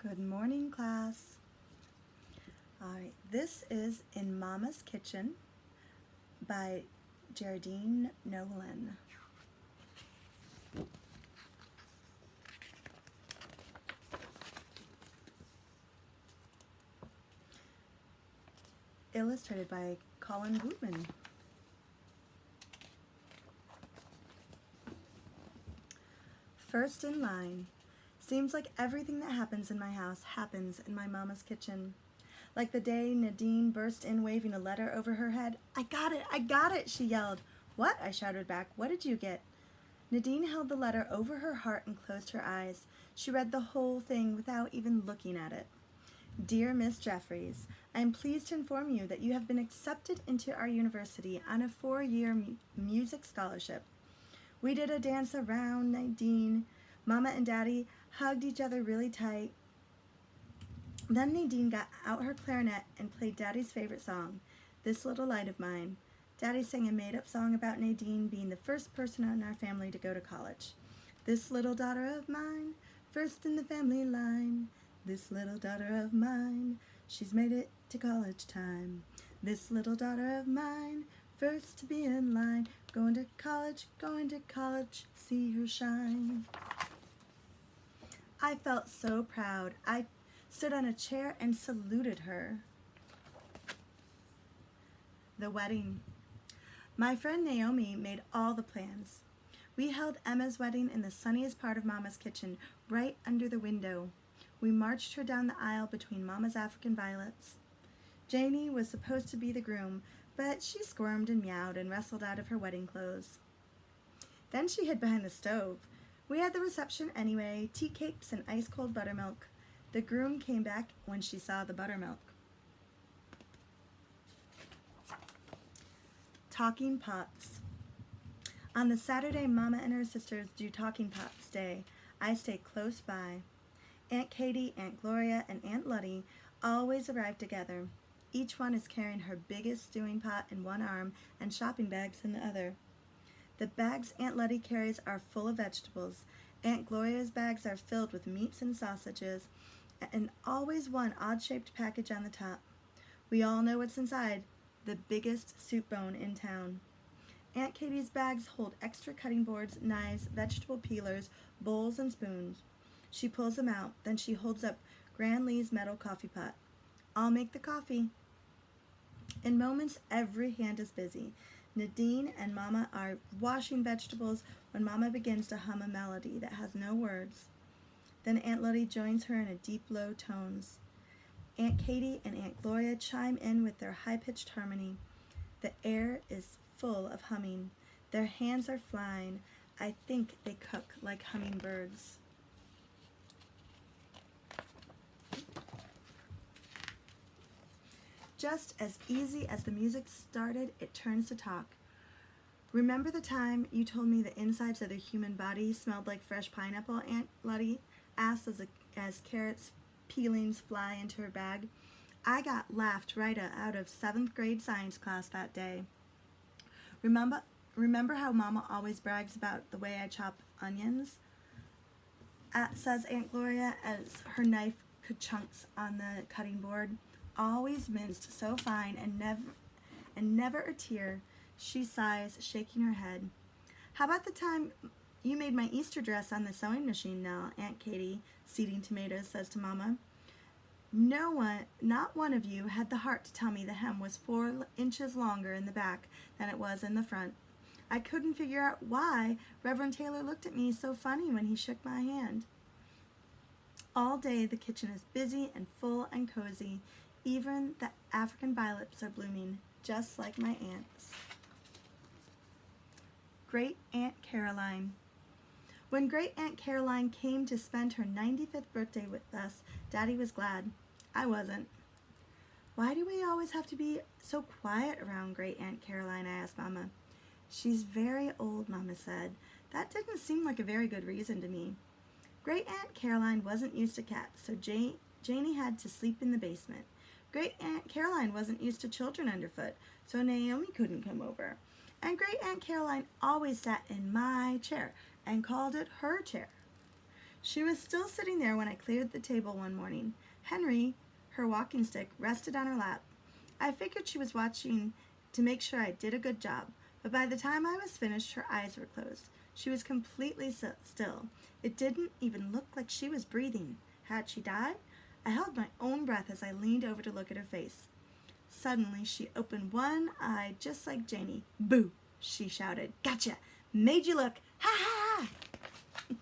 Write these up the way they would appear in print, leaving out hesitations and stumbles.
Good morning, class. All right, this is In Mama's Kitchen by Jerdine Nolen. Illustrated by Colin Bootman. First in line. Seems like everything that happens in my house happens in my mama's kitchen. Like the day Nadine burst in waving a letter over her head. I got it, she yelled. What? I shouted back. What did you get? Nadine held the letter over her heart and closed her eyes. She read the whole thing without even looking at it. Dear Miss Jeffries, I am pleased to inform you that you have been accepted into our university on a 4-year music scholarship. We did a dance around Nadine. Mama and Daddy hugged each other really tight. Then Nadine got out her clarinet and played Daddy's favorite song, This Little Light of Mine. Daddy sang a made-up song about Nadine being the first person in our family to go to college. This little daughter of mine, first in the family line. This little daughter of mine, she's made it to college time. This little daughter of mine, first to be in line. Going to college, see her shine. I felt so proud. I stood on a chair and saluted her. The wedding. My friend Naomi made all the plans. We held Emma's wedding in the sunniest part of Mama's kitchen, right under the window. We marched her down the aisle between Mama's African violets. Janie was supposed to be the groom, but she squirmed and meowed and wrestled out of her wedding clothes. Then she hid behind the stove. We had the reception anyway, tea cakes and ice-cold buttermilk. The groom came back when she saw the buttermilk. Talking Pots. On the Saturday Mama and her sisters do Talking Pots Day, I stay close by. Aunt Katie, Aunt Gloria, and Aunt Lottie always arrive together. Each one is carrying her biggest stewing pot in one arm and shopping bags in the other. The bags Aunt Lottie carries are full of vegetables. Aunt Gloria's bags are filled with meats and sausages, and always one odd-shaped package on the top. We all know what's inside, the biggest soup bone in town. Aunt Katie's bags hold extra cutting boards, knives, vegetable peelers, bowls, and spoons. She pulls them out, then she holds up Gran Lee's metal coffee pot. I'll make the coffee. In moments, every hand is busy. Nadine and Mama are washing vegetables when Mama begins to hum a melody that has no words. Then Aunt Lottie joins her in a deep, low tones. Aunt Katie and Aunt Gloria chime in with their high-pitched harmony. The air is full of humming. Their hands are flying. I think they cook like hummingbirds. Just as easy as the music started, it turns to talk. Remember the time you told me the insides of the human body smelled like fresh pineapple? Aunt Lottie asked as carrots peelings fly into her bag. I got laughed right out of 7th grade science class that day. Remember how Mama always brags about the way I chop onions? Says Aunt Gloria as her knife cut chunks on the cutting board. Always minced so fine and never a tear. She sighs, shaking her head. How about the time you made my Easter dress on the sewing machine now, Aunt Katie, seeding tomatoes, says to Mama. Not one of you had the heart to tell me the hem was 4 inches longer in the back than it was in the front. I couldn't figure out why Reverend Taylor looked at me so funny when he shook my hand. All day the kitchen is busy and full and cozy. Even the African violets are blooming, just like my aunt's. Great Aunt Caroline. When Great Aunt Caroline came to spend her 95th birthday with us, Daddy was glad. I wasn't. Why do we always have to be so quiet around Great Aunt Caroline? I asked Mama. She's very old, Mama said. That didn't seem like a very good reason to me. Great Aunt Caroline wasn't used to cats, so Janie had to sleep in the basement. Great Aunt Caroline wasn't used to children underfoot, so Naomi couldn't come over. And Great Aunt Caroline always sat in my chair and called it her chair. She was still sitting there when I cleared the table one morning. Henry, her walking stick, rested on her lap. I figured she was watching to make sure I did a good job, but by the time I was finished, her eyes were closed. She was completely still. It didn't even look like she was breathing. Had she died? I held my own breath as I leaned over to look at her face. Suddenly, she opened one eye just like Janie. "Boo!" she shouted. "Gotcha! Made you look! Ha ha ha!"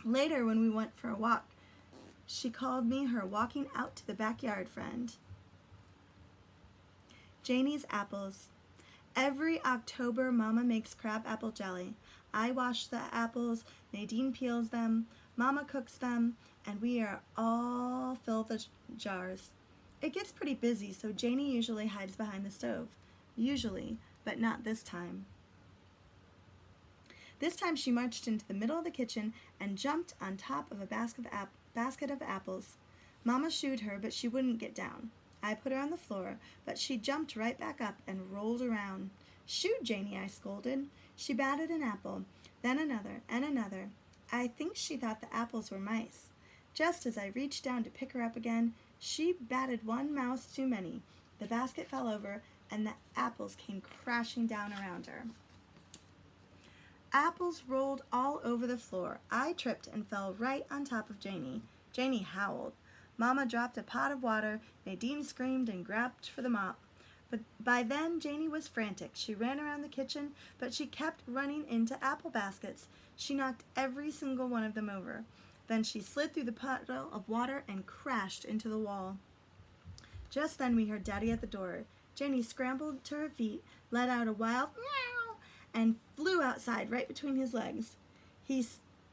Later, when we went for a walk, she called me her walking out to the backyard friend. Janie's apples. Every October, Mama makes crab apple jelly. I wash the apples, Nadine peels them, Mama cooks them, and we are all fill the jars. It gets pretty busy, so Janie usually hides behind the stove. Usually, but not this time. This time she marched into the middle of the kitchen and jumped on top of a basket of apples. Mama shooed her, but she wouldn't get down. I put her on the floor, but she jumped right back up and rolled around. "Shoot, Janie," I scolded. She batted an apple, then another, and another. I think she thought the apples were mice. Just as I reached down to pick her up again, she batted one mouse too many. The basket fell over, and the apples came crashing down around her. Apples rolled all over the floor. I tripped and fell right on top of Janie. Janie howled. Mama dropped a pot of water. Nadine screamed and grabbed for the mop. But by then, Janie was frantic. She ran around the kitchen, but she kept running into apple baskets. She knocked every single one of them over. Then she slid through the puddle of water and crashed into the wall. Just then we heard Daddy at the door. Janie scrambled to her feet, let out a wild meow, and flew outside right between his legs. He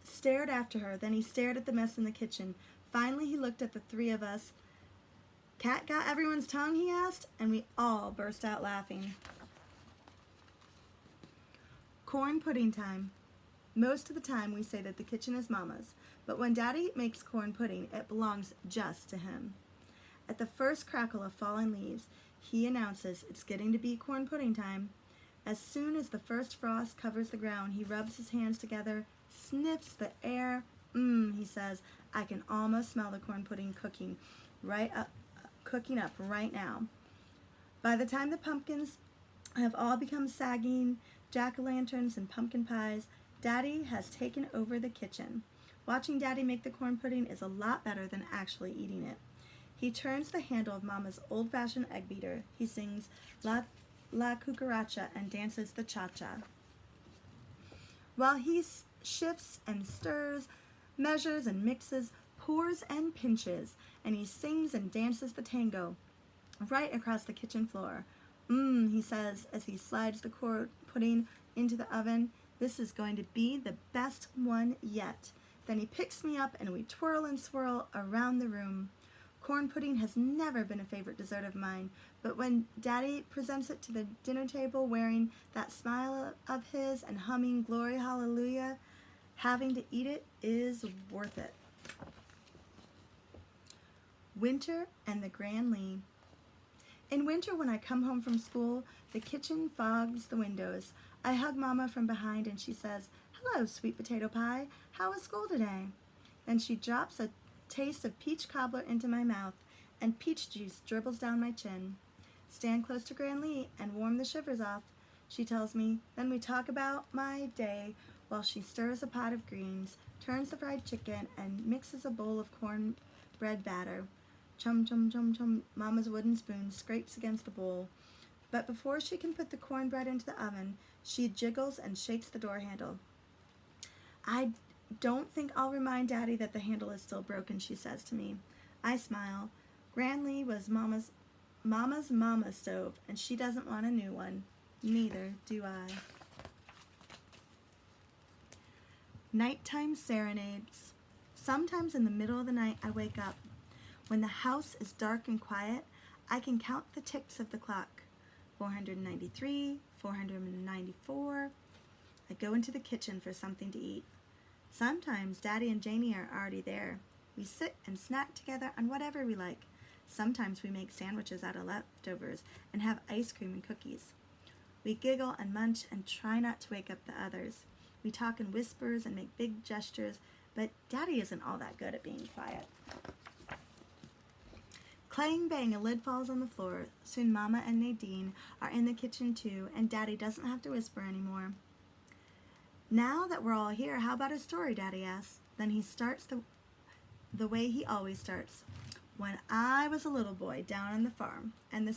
stared after her, then he stared at the mess in the kitchen. Finally, he looked at the three of us. "Cat got everyone's tongue?" he asked, and we all burst out laughing. Corn pudding time. Most of the time we say that the kitchen is Mama's, but when Daddy makes corn pudding, it belongs just to him. At the first crackle of fallen leaves, he announces it's getting to be corn pudding time. As soon as the first frost covers the ground, he rubs his hands together, sniffs the air. He says, "I can almost smell the corn pudding cooking up right now." By the time the pumpkins have all become sagging jack-o'-lanterns and pumpkin pies, Daddy has taken over the kitchen. Watching Daddy make the corn pudding is a lot better than actually eating it. He turns the handle of Mama's old-fashioned egg beater. He sings La Cucaracha and dances the cha-cha. While he shifts and stirs, measures and mixes, pours and pinches, and he sings and dances the tango right across the kitchen floor. He says as he slides the corn pudding into the oven. "This is going to be the best one yet." Then he picks me up and we twirl and swirl around the room. Corn pudding has never been a favorite dessert of mine, but when Daddy presents it to the dinner table wearing that smile of his and humming "Glory Hallelujah," having to eat it is worth it. Winter and the Grand Lee. In winter, when I come home from school, the kitchen fogs the windows. I hug Mama from behind and she says, "Hello, sweet potato pie. How was school today?" Then she drops a taste of peach cobbler into my mouth and peach juice dribbles down my chin. "Stand close to Grand Lee and warm the shivers off," she tells me. Then we talk about my day while she stirs a pot of greens, turns the fried chicken, and mixes a bowl of cornbread batter. Chum, chum, chum, chum. Mama's wooden spoon scrapes against the bowl. But before she can put the cornbread into the oven, she jiggles and shakes the door handle. "I don't think I'll remind Daddy that the handle is still broken," she says to me. I smile. Grand Lee was Mama's stove, and she doesn't want a new one. Neither do I. Nighttime serenades. Sometimes in the middle of the night I wake up. When the house is dark and quiet, I can count the ticks of the clock. 493, 494. I go into the kitchen for something to eat. Sometimes Daddy and Janie are already there. We sit and snack together on whatever we like. Sometimes we make sandwiches out of leftovers and have ice cream and cookies. We giggle and munch and try not to wake up the others. We talk in whispers and make big gestures but Daddy isn't all that good at being quiet. Clang bang, a lid falls on the floor. Soon Mama and Nadine are in the kitchen too, and Daddy doesn't have to whisper anymore. Now that we're all here, how about a story, Daddy asks. Then he starts the way he always starts. When I was a little boy down on the farm, and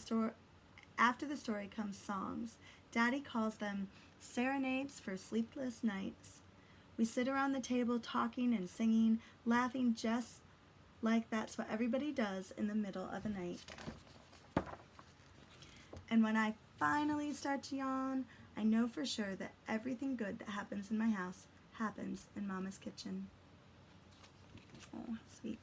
after the story comes songs. Daddy calls them serenades for sleepless nights. We sit around the table talking and singing, laughing just like that's what everybody does in the middle of the night. And when I finally start to yawn, I know for sure that everything good that happens in my house happens in Mama's kitchen. Oh, sweet.